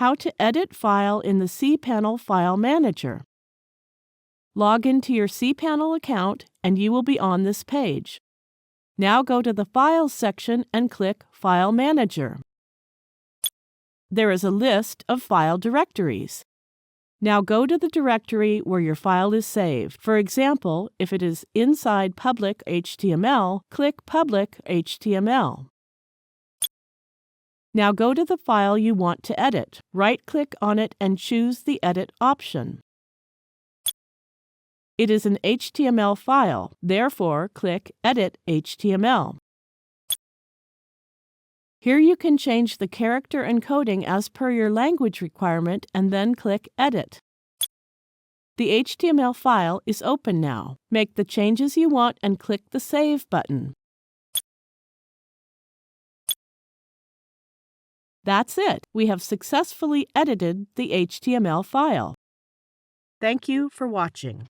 How to edit file in the cPanel File Manager. Log into your cPanel account and you will be on this page. Now go to the Files section and click File Manager. There is a list of file directories. Now go to the directory where your file is saved. For example, if it is inside public HTML, click Public HTML. Now go to the file you want to edit. Right-click on it and choose the Edit option. It is an HTML file, therefore click Edit HTML. Here you can change the character encoding as per your language requirement and then click Edit. The HTML file is open now. Make the changes you want and click the Save button. That's it. We have successfully edited the HTML file. Thank you for watching.